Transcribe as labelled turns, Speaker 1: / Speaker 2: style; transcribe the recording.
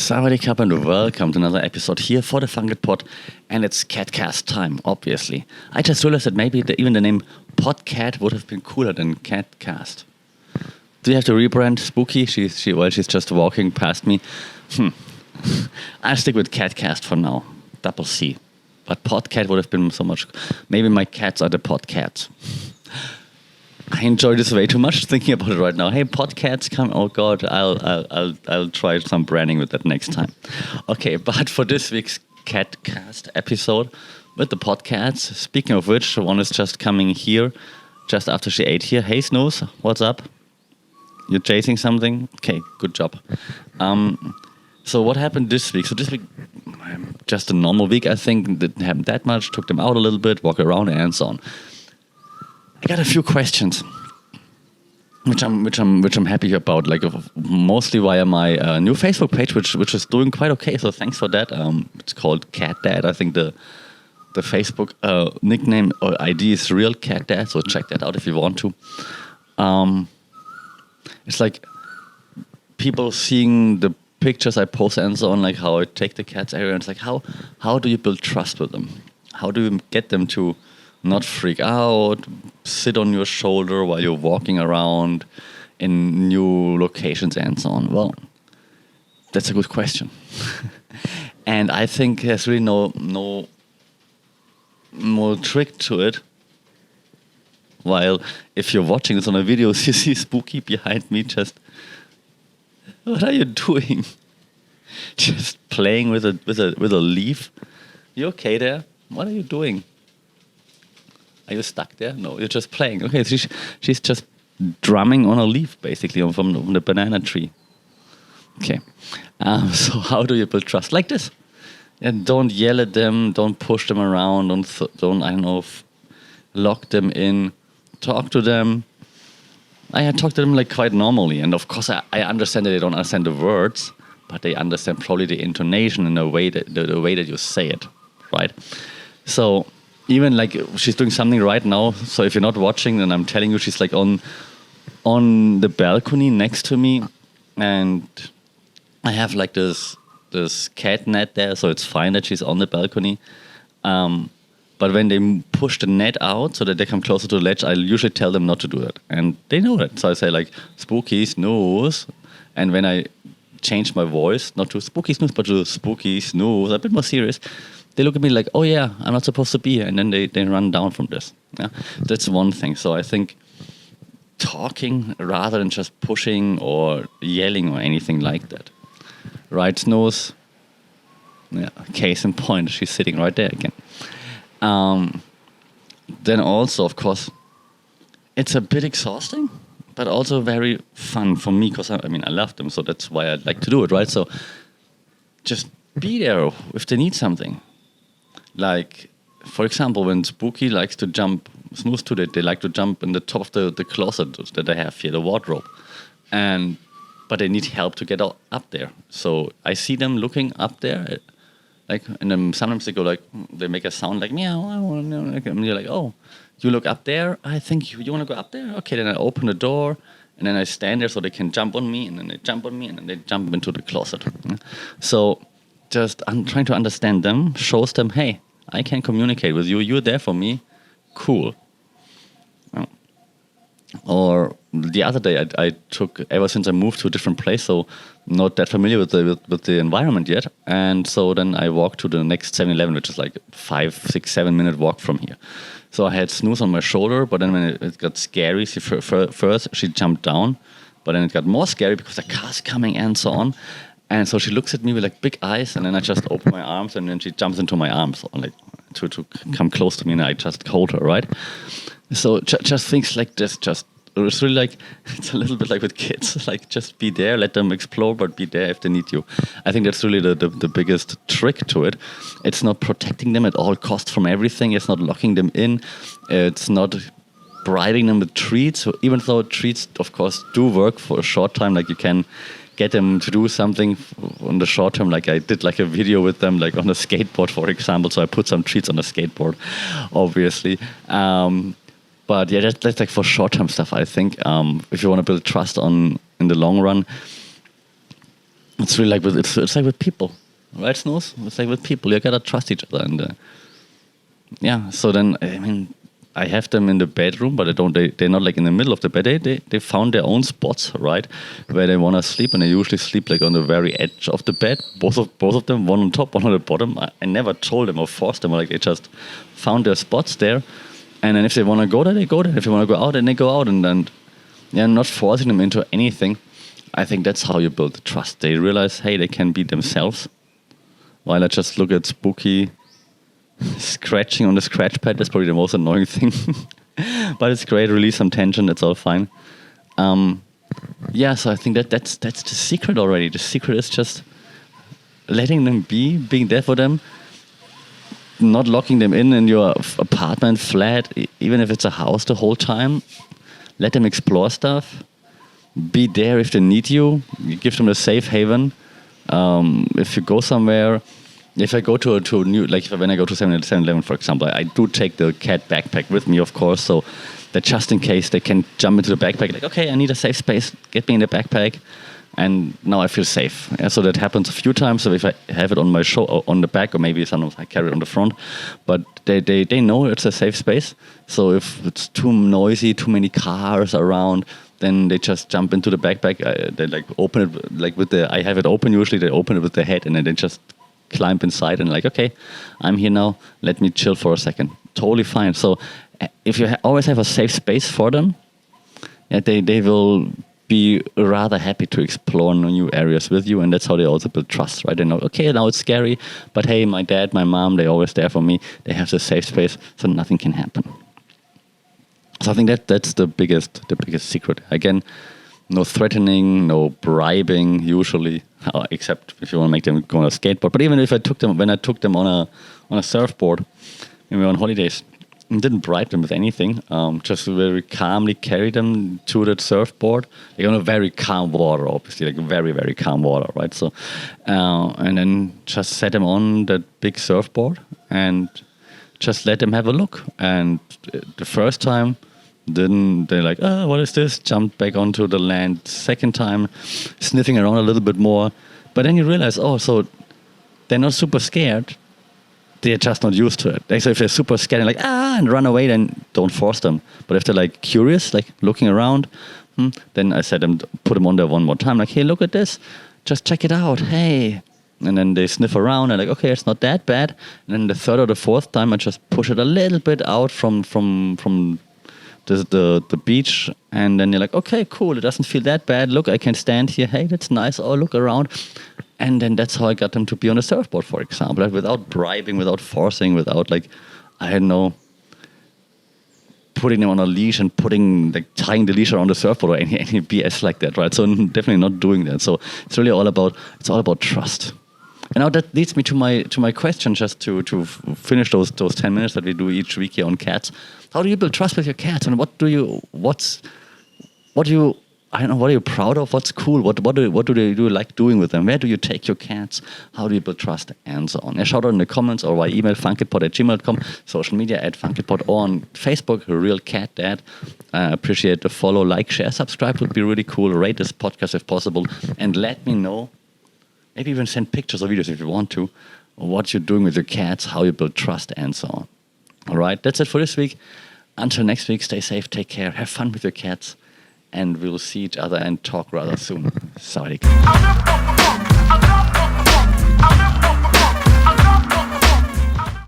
Speaker 1: Sawadee Cup and welcome to another episode here for the Funget Pod, and it's Catcast time, obviously. I just realized that maybe even the name Podcat would have been cooler than Catcast. Do you have to rebrand Spooky? She's just walking past me. I'll stick with Catcast for now, double C. But Podcat would have been so much. Maybe my cats are the Podcats. I enjoy this way too much thinking about it right now. Hey, Podcats, come! Oh God, I'll try some branding with that next time. Okay, but for this week's Catcast episode with the Podcats, speaking of which, one is just coming here just after she ate here. Hey, Snooze, what's up? You're chasing something? Okay, good job. So what happened this week? So this week, just a normal week. I think didn't happen that much. Took them out a little bit, walk around, and so on. I got a few questions, which I'm happy about. Like mostly via my new Facebook page, which is doing quite okay. So thanks for that. It's called Cat Dad. I think the Facebook nickname or ID is Real Cat Dad. So check that out if you want to. It's like people seeing the pictures I post and so on, like how I take the cats area. And it's like how do you build trust with them? How do you get them to not freak out, sit on your shoulder while you're walking around in new locations and so on? Well, that's a good question. And I think there's really no more trick to it. While if you're watching this on a video, you see Spooky behind me just, what are you doing? Just playing with a leaf? You okay there? What are you doing? Are you stuck there? No, you're just playing. Okay, so she's just drumming on a leaf, basically, from the banana tree. Okay, so how do you build trust? Like this. And don't yell at them, don't push them around, don't lock them in. Talk to them. I talk to them like quite normally, and of course I understand that they don't understand the words, but they understand probably the intonation and the way that you say it, right? So even like she's doing something right now. So if you're not watching, then I'm telling you, she's like on the balcony next to me, and I have like this cat net there, so it's fine that she's on the balcony. But when they push the net out so that they come closer to the ledge, I usually tell them not to do that, and they know that. So I say like Spooky Snooze, and when I change my voice, not to Spooky Snooze, but to Spooky Snooze, a bit more serious, they look at me like, oh yeah, I'm not supposed to be here. And then they run down from this. Yeah? That's one thing. So I think talking rather than just pushing or yelling or anything like that. Right, Snooze? Yeah, case in point, she's sitting right there again. Then also, of course, it's a bit exhausting, but also very fun for me because I love them. So that's why I like to do it, right? So just be there if they need something. Like, for example, when Spooky likes to jump, Snooze too, they like to jump in the top of the closet that I have here, the wardrobe. But they need help to get up there. So I see them looking up there, like, and then sometimes they go like, they make a sound like meow, and you're like, oh, you look up there? I think you want to go up there? Okay, then I open the door, and then I stand there so they can jump on me, and then they jump on me, and then they jump into the closet. So I'm trying to understand them, shows them, hey, I can communicate with you. You're there for me. Cool. Or the other day, I took, ever since I moved to a different place, so not that familiar with the environment yet. And so then I walked to the next 7-Eleven, which is like 5, 6, 7 minute walk from here. So I had Snooze on my shoulder, but then when it got scary, first she jumped down, but then it got more scary because the car's coming and so on. And so she looks at me with like big eyes, and then I just open my arms, and then she jumps into my arms, like to come close to me, and I just hold her, right? So just things like this, it's really like, it's a little bit like with kids, like just be there, let them explore, but be there if they need you. I think that's really the biggest trick to it. It's not protecting them at all costs from everything. It's not locking them in. It's not bribing them with treats, even though treats, of course, do work for a short time. Like you can get them to do something on the short term. Like I did like a video with them, like on a skateboard, for example. So I put some treats on the skateboard, obviously. But yeah, that's like for short-term stuff, I think. If you want to build trust in the long run, It's really like it's like with people, right, Snooze? It's like with people. You gotta trust each other, and yeah. So then, I mean, I have them in the bedroom, but they're not like in the middle of the bed. They found their own spots, right, where they want to sleep, and they usually sleep like on the very edge of the bed. Both of them, one on top, one on the bottom. I never told them or forced them. Like they just found their spots there, and then if they want to go there, they go there. If they want to go out, then they go out, and then yeah, not forcing them into anything. I think that's how you build the trust. They realize, hey, they can be themselves, while I just look at Spooky scratching on the scratch pad. That's probably the most annoying thing. But it's great. Release some tension. That's all fine. Yeah, so I think that's the secret already. The secret is just letting them be, being there for them, not locking them in your apartment, flat, even if it's a house the whole time. Let them explore stuff. Be there if they need you. You give them a safe haven. If you go somewhere, if I go to a new, like when I go to 7-Eleven, for example, I do take the cat backpack with me, of course, so that just in case they can jump into the backpack, like, okay, I need a safe space, get me in the backpack, and now I feel safe. Yeah, so that happens a few times. So if I have it on my on the back, or maybe sometimes I carry it on the front, but they know it's a safe space. So if it's too noisy, too many cars around, then they just jump into the backpack. They like open it like with I have it open usually. They open it with their head, and then they just climb inside and like, okay, I'm here now. Let me chill for a second. Totally fine. So if you always have a safe space for them, yeah, they will be rather happy to explore new areas with you, and that's how they also build trust, right? They know, okay, now it's scary, but hey, my dad, my mom, they're always there for me. They have the safe space, so nothing can happen. So I think that's the biggest secret. Again, no threatening, no bribing, usually, except if you want to make them go on a skateboard. But even if when I took them on a surfboard, when we were on holidays, I didn't bribe them with anything. Just very calmly carry them to that surfboard. Like on a very calm water, obviously, like very, very calm water, right? So, and then just set them on that big surfboard and just let them have a look. And the first time, then they're like, oh, what is this? Jumped back onto the land. Second time, sniffing around a little bit more. But then you realize, oh, so they're not super scared. They're just not used to it. So if they're super scared and like, and run away, then don't force them. But if they're like curious, like looking around, then I said put them on there one more time. Like, hey, look at this. Just check it out. Hey. And then they sniff around and like, okay, it's not that bad. And then the third or the fourth time, I just push it a little bit out from the beach, and then you're like, okay, cool, it doesn't feel that bad. Look, I can stand here. Hey, that's nice. Oh, look around. And then that's how I got them to be on a surfboard, for example, like, without bribing, without forcing, without like, I don't know, putting them on a leash and tying the leash around the surfboard or any BS like that, right? So definitely not doing that. So it's really all about trust. And now that leads me to my question, just to finish those 10 minutes that we do each week here on cats. How do you build trust with your cats, and what are you proud of? What's cool? What do you like doing with them? Where do you take your cats? How do you build trust, and so on? Shout out in the comments or via email, funkitpod@gmail.com, social media @funkitpod, or on Facebook, Real Cat Dad. Appreciate the follow, like, share, subscribe would be really cool. Rate this podcast if possible, and let me know. Maybe even send pictures or videos if you want to, what you're doing with your cats, how you build trust, and so on. All right, that's it for this week. Until next week, stay safe, take care, have fun with your cats, and we'll see each other and talk rather soon. Sawadee.